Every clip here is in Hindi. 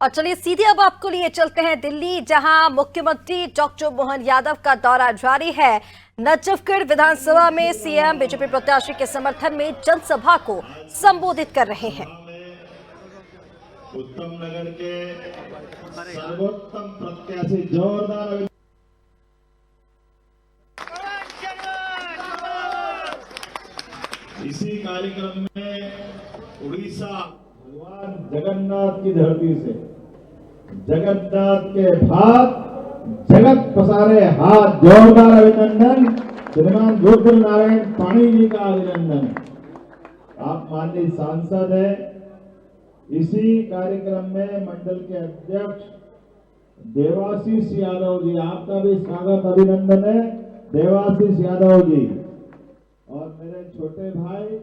और चलिए सीधे अब आपको लिए चलते हैं दिल्ली, जहां मुख्यमंत्री डॉक्टर मोहन यादव का दौरा जारी है। नजफगढ़ विधानसभा में सीएम बीजेपी प्रत्याशी के समर्थन में जनसभा को संबोधित कर रहे हैं। उत्तम नगर के सर्वोत्तम प्रत्याशी जोरदार इसी कार्यक्रम में उड़ीसा भगवान जगन्नाथ की धरती से जगन्नाथ के भाग जगत पसारे हाथ जोरदार अभिनंदन। श्रीमान रुद्र नारायण पाणी जी का अभिनंदन। आप माननीय सांसद है। इसी कार्यक्रम में मंडल के अध्यक्ष देवाशीष यादव जी, आपका भी स्वागत अभिनंदन है देवाशीष यादव जी। और मेरे छोटे भाई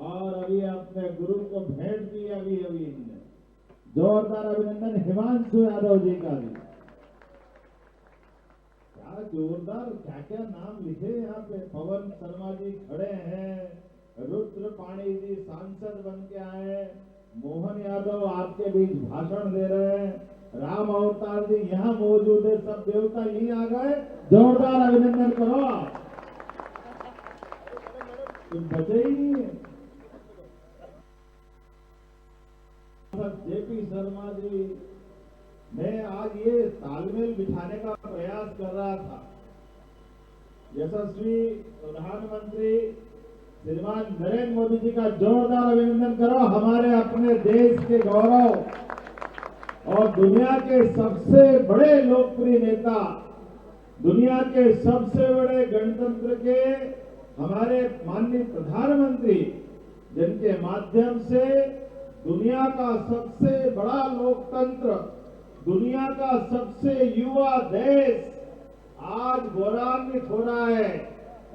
और अभी अपने गुरु को भेंट की अभी इनने, जोरदार अभिनंदन हिमांशु यादव जी का भी। क्या जोरदार क्या क्या नाम लिखे यहाँ पे। पवन शर्मा जी खड़े हैं, रुद्र पाणी जी सांसद बन के आए, मोहन यादव आपके बीच भाषण दे रहे हैं, राम अवतार जी यहाँ मौजूद है, सब देवता यहीं आ गए। जोरदार अभिनंदन करो। तुम बचे ही नहीं है। जेपी शर्मा जी मैं आज ये तालमेल बिठाने का प्रयास कर रहा था। यशस्वी प्रधानमंत्री श्रीमान नरेंद्र मोदी जी का जोरदार अभिनंदन करो। हमारे अपने देश के गौरव और दुनिया के सबसे बड़े लोकप्रिय नेता, दुनिया के सबसे बड़े गणतंत्र के हमारे माननीय प्रधानमंत्री, जिनके माध्यम से दुनिया का सबसे बड़ा लोकतंत्र, दुनिया का सबसे युवा देश आज गौरवान्वित हो रहा है।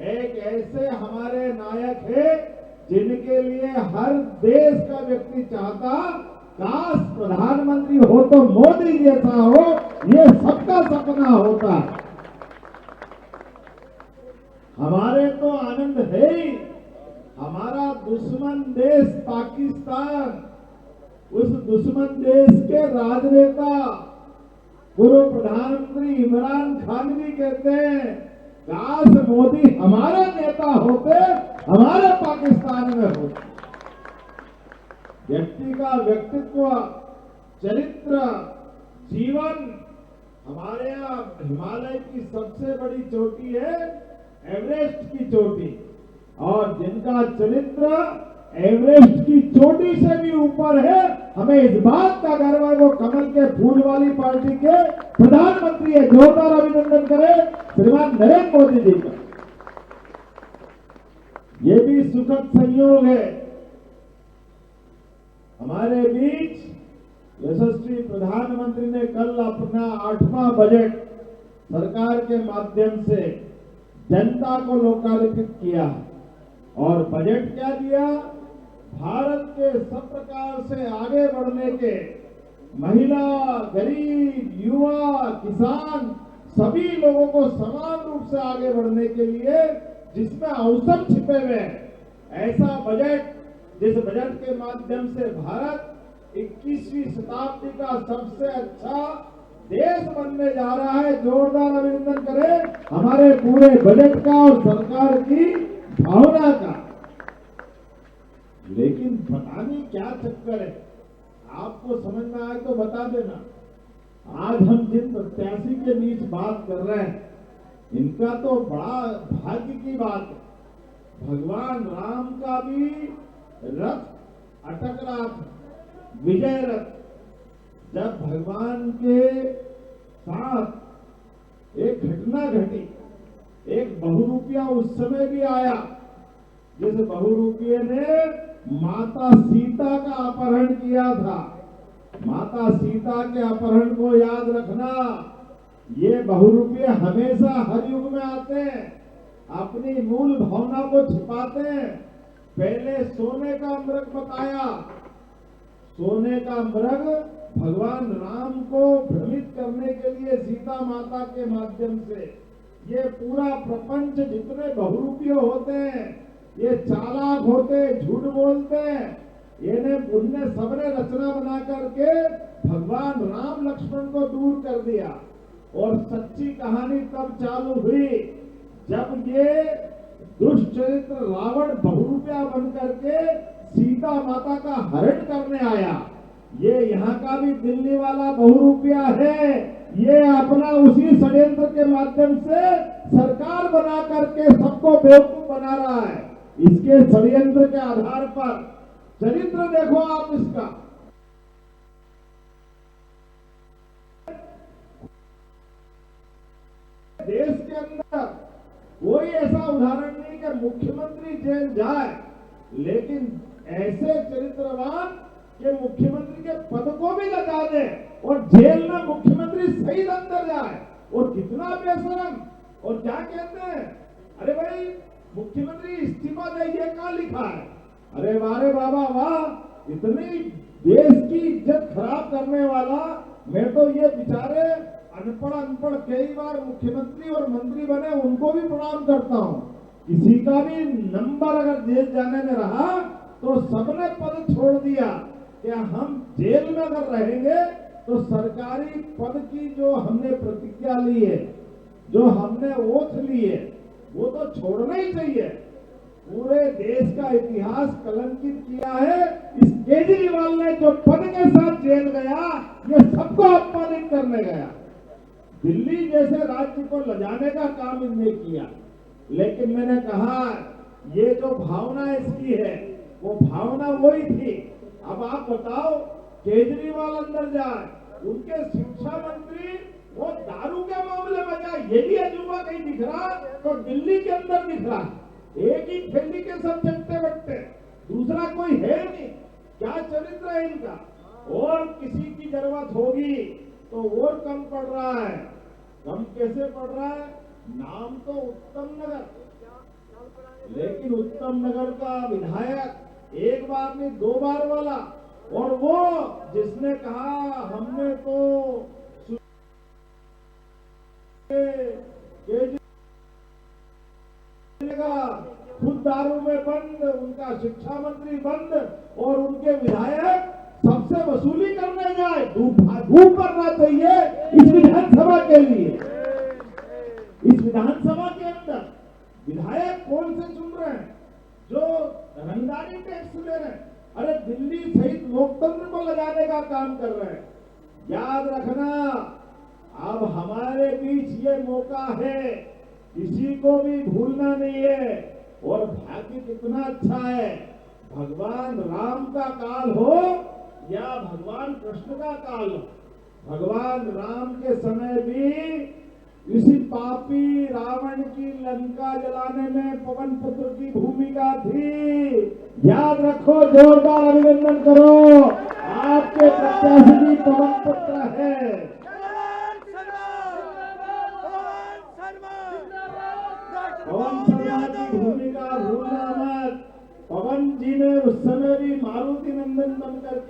एक ऐसे हमारे नायक है जिनके लिए हर देश का व्यक्ति चाहता काश प्रधानमंत्री हो तो मोदी जैसा हो, ये सबका सपना होता। हमारे तो आनंद है ही। हमारा दुश्मन देश पाकिस्तान, उस दुश्मन देश के राजनेता पूर्व प्रधानमंत्री इमरान खान भी कहते हैं काश मोदी हमारे नेता होते, हमारे पाकिस्तान में होते। व्यक्ति का व्यक्तित्व, चरित्र, जीवन, हमारे यहाँ हिमालय की सबसे बड़ी चोटी है एवरेस्ट की चोटी, और जिनका चरित्र एवरेस्ट की चोटी से भी ऊपर है, हमें इस बात का गर्व है वो कमल के फूल वाली पार्टी के प्रधानमंत्री है। जोरदार अभिनंदन करें श्रीमान नरेंद्र मोदी जी का। ये भी सुखद संयोग है। हमारे बीच यशस्वी प्रधानमंत्री ने कल अपना 8वां बजट सरकार के माध्यम से जनता को लोकार्पित किया। और बजट क्या दिया? भारत के सब प्रकार से आगे बढ़ने के, महिला, गरीब, युवा, किसान सभी लोगों को समान रूप से आगे बढ़ने के लिए जिसमें अवसर छिपे हुए हैं, ऐसा बजट, जिस बजट के माध्यम से भारत 21वीं शताब्दी का सबसे अच्छा देश बनने जा रहा है। जोरदार अभिनंदन करें हमारे पूरे बजट का और सरकार की भावना का। लेकिन पता नहीं क्या चक्कर है, आपको समझ में आए तो बता देना। आज हम जिन प्रत्याशी के बीच बात कर रहे हैं, इनका तो बड़ा भाग्य की बात है। भगवान राम का भी रथ अटक रहा था, विजय रथ। जब भगवान के साथ एक घटना घटी, एक बहुरूपिया उस समय भी आया, जिस बहुरूपिये ने माता सीता का अपहरण किया था। माता सीता के अपहरण को याद रखना, ये बहुरूपिये हमेशा हर युग में आते हैं, अपनी मूल भावना को छिपाते हैं। पहले सोने का मृग बताया, सोने का मृग भगवान राम को भ्रमित करने के लिए सीता माता के माध्यम से। ये पूरा प्रपंच जितने बहुरूपीय होते हैं, ये चालाक होते, झूठ बोलते हैं, इन्हें उनने सबने रचना बना करके भगवान राम लक्ष्मण को दूर कर दिया। और सच्ची कहानी तब चालू हुई जब ये दुष्ट चरित्र रावण बहुरूपिया बन करके सीता माता का हरण करने आया। ये यहाँ का भी दिल्ली वाला बहुरूपिया है। ये अपना उसी षड्यंत्र के माध्यम से सरकार बना करके सबको बेवकूफ बना रहा है। इसके षड्यंत्र के आधार पर चरित्र देखो आप इसका। देश के अंदर कोई ऐसा उदाहरण नहीं कि मुख्यमंत्री जेल जाए, लेकिन ऐसे चरित्रवान के मुख्यमंत्री के पद को भी लगा दे और जेल में मुख्यमंत्री सही अंदर जाए। और कितना बेशरम। और क्या कहते हैं, अरे भाई मुख्यमंत्री इस्तीफा दे, ये क्या लिखा है? अरे वारे बाबा वाह, इतनी देश की इज्जत खराब करने वाला। मैं तो ये बेचारे अनपढ़ कई बार मुख्यमंत्री और मंत्री बने, उनको भी प्रणाम करता हूँ। किसी का भी नंबर अगर जेल जाने में रहा तो सबने पद छोड़ दिया कि हम जेल में अगर रहेंगे तो सरकारी पद की जो हमने प्रतिज्ञा ली है, जो हमने ओथ ली है, वो तो छोड़ना ही चाहिए। पूरे देश का इतिहास कलंकित किया है इस केजरीवाल ने, जो पद के साथ जेल गया, ये सबको अपमानित करने गया। दिल्ली जैसे राज्य को लजाने का काम इनने किया। लेकिन मैंने कहा ये जो भावना इसकी है वो भावना वही थी। अब आप बताओ, केजरीवाल अंदर जाए, उनके शिक्षा मंत्री वो दारू के मामले में जाए, ये भी अजूबा कहीं दिख रहा तो दिल्ली के अंदर दिख रहा। एक ही थैली के सब चट्टे बट्टे, दूसरा कोई है नहीं। क्या चरित्र है इनका। और किसी की जरूरत होगी तो और कम पड़ रहा है। कम कैसे पड़ रहा है? नाम तो उत्तम नगर, लेकिन उत्तम नगर का विधायक एक बार नहीं 2 बार वाला। और वो जिसने कहा हमने तो खुद दारू में बंद, उनका शिक्षा मंत्री बंद, और उनके विधायक सबसे वसूली करने जाए। धूप करना चाहिए इस विधानसभा के लिए। इस विधानसभा के अंदर विधायक कौन से चुन रहे हैं जो रंगदारी टैक्स ले रहे हैं? अरे दिल्ली सहित लोकतंत्र को लगाने का काम कर रहे हैं। याद रखना, अब हमारे बीच ये मौका है, किसी को भी भूलना नहीं है। और भाग्य कितना अच्छा है, भगवान राम का काल हो या भगवान कृष्ण का काल हो, भगवान राम के समय भी इसी पापी रावण की लंका जलाने में पवन पुत्र की भूमिका थी। याद रखो, जोरदार अभिनंदन करो, आपके प्रत्याशी भी पवन पुत्र है। पवन शर्मा की भूमिका भूलना मत। पवन जी ने उस समय भी मारुति नंदन बनकर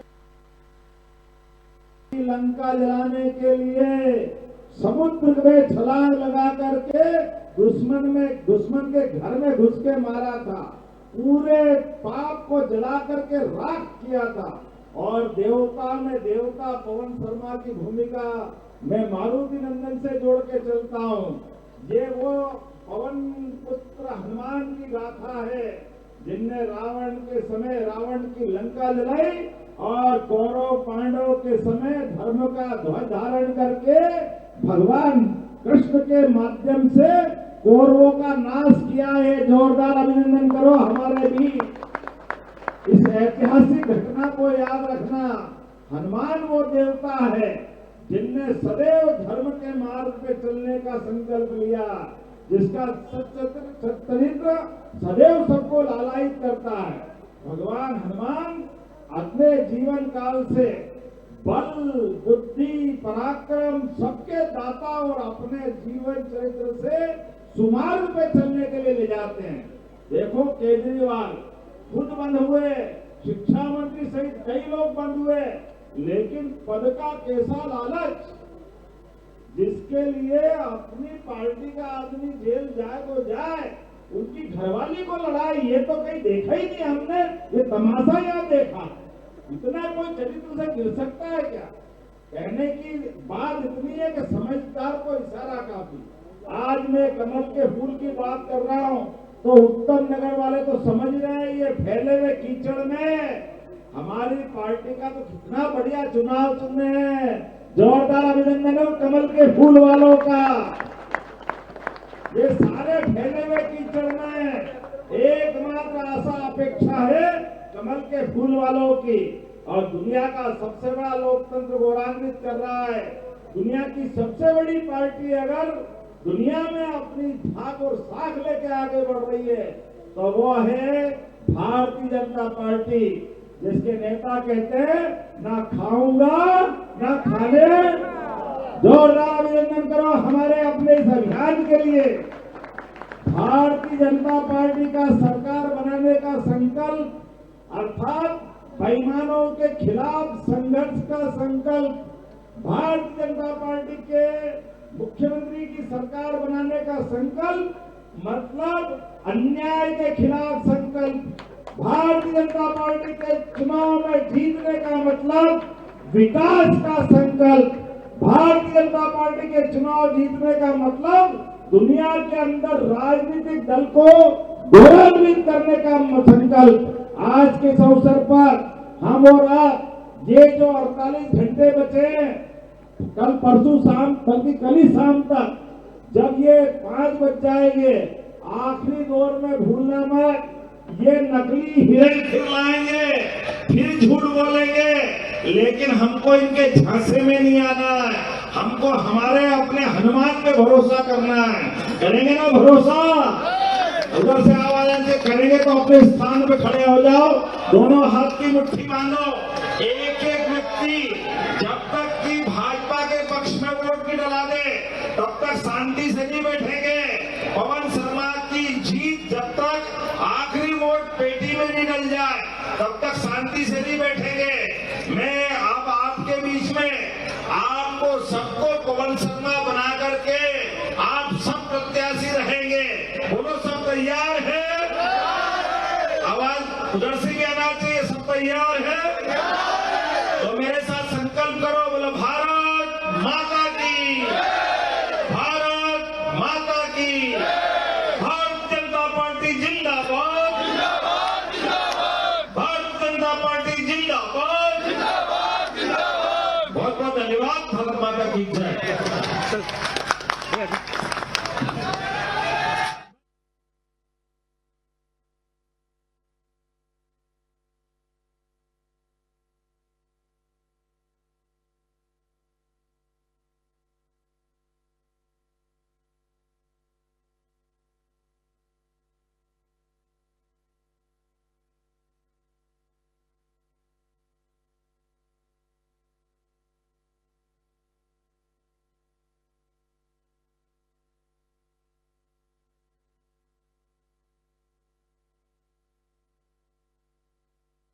लंका जलाने के लिए समुद्र में छलांग लगा करके दुश्मन के घर में घुस के मारा था। पूरे पाप को जला करके राख किया था। और देवता में देवता पवन शर्मा की भूमिका मैं मारुति नंदन से जोड़ के चलता हूँ। ये वो पवन पुत्र हनुमान की गाथा है जिनने रावण के समय रावण की लंका जलाई और कौरव पांडव के समय धर्म का ध्वज धारण करके भगवान कृष्ण के माध्यम से कौरवों का नाश किया है। जोरदार अभिनंदन करो हमारे भी। इस ऐतिहासिक घटना को याद रखना। हनुमान वो देवता है जिनने सदैव धर्म के मार्ग पे चलने का संकल्प लिया, जिसका चरित्र सदैव सबको लालायित करता है। भगवान हनुमान अपने जीवन काल से बल, बुद्धि, पराक्रम सबके दाता और अपने जीवन चरित्र से सुमार्ग पे चलने के लिए ले जाते हैं। देखो केजरीवाल खुद बंद हुए, शिक्षा मंत्री सहित कई लोग बंद हुए, लेकिन पद का कैसा लालच, जिसके लिए अपनी पार्टी का आदमी जेल जाए तो जाए, उनकी घरवाली को लड़ाई, ये तो कहीं देखा ही नहीं हमने। ये तमाशा यहाँ देखा। इतना कोई चरित्र से गिर सकता है क्या? कहने की बात इतनी है कि समझदार को इशारा काफी। आज मैं कमल के फूल की बात कर रहा हूं तो उत्तम नगर वाले तो समझ रहे हैं ये फैले हुए कीचड़ में हमारी पार्टी का तो कितना बढ़िया चुनाव चुन रहे हैं। जोरदार अभिनंदन हो कमल के फूल वालों का। ये सारे फैले हुए कीचड़ में एकमात्र आशा अपेक्षा है कमल के फूल वालों की। और दुनिया का सबसे बड़ा लोकतंत्र गौरवान्वित कर रहा है। दुनिया की सबसे बड़ी पार्टी अगर दुनिया में अपनी धाक और साख लेके आगे बढ़ रही है तो वो है भारतीय जनता पार्टी, जिसके नेता कहते हैं ना खाऊंगा ना खाने। जोरदार अभिनंदन करो हमारे अपने इस अभियान के लिए। भारतीय जनता पार्टी का सरकार बनाने का संकल्प अर्थात बेईमानों के खिलाफ संघर्ष का संकल्प, भारतीय जनता पार्टी के मुख्यमंत्री की सरकार बनाने का संकल्प मतलब अन्याय के खिलाफ संकल्प, भारतीय जनता पार्टी के चुनाव में जीतने का मतलब विकास का संकल्प, भारतीय जनता पार्टी के चुनाव जीतने का मतलब दुनिया के अंदर राजनीतिक दल को गौरवान्वित करने का संकल्प। आज के इस अवसर पर हम और आप ये जो 48 घंटे बचे हैं, कल परसों शाम बल्कि कल ही शाम तक जब ये 5 बज जाएंगे आखिरी दौर में भूलना मत, ये नकली हिरण खिलाएंगे फिर झूठ बोलेंगे, लेकिन हमको इनके झांसे में नहीं आना है। हमको हमारे अपने हनुमान पे भरोसा करना है। करेंगे ना भरोसा? उधर से आवाज से करेंगे तो अपने स्थान पे खड़े हो जाओ, दोनों हाथ की मुट्ठी बांधो। एक एक व्यक्ति जब तक कि भाजपा के पक्ष में वोट नहीं डला दे तब तक शांति से नहीं बैठेंगे। पवन शर्मा की जीत जब तक आखिरी वोट पेटी में नहीं डल जाए तब तक शांति से नहीं बैठेंगे। मैं अब आपके बीच में आपको सबको पवन शर्मा बना करके आप सब प्रत्याशी रहेंगे। बोलो सब तैयार है? आवाज उधर से भी आना चाहिए। सब तैयार है तो मेरे साथ संकल्प करो। बोलो भारत माता की, भारत माता की, भारतीय जनता पार्टी जिंदाबाद, भारतीय जनता पार्टी जिंदाबाद। बहुत बहुत धन्यवाद। भारत माता की जय।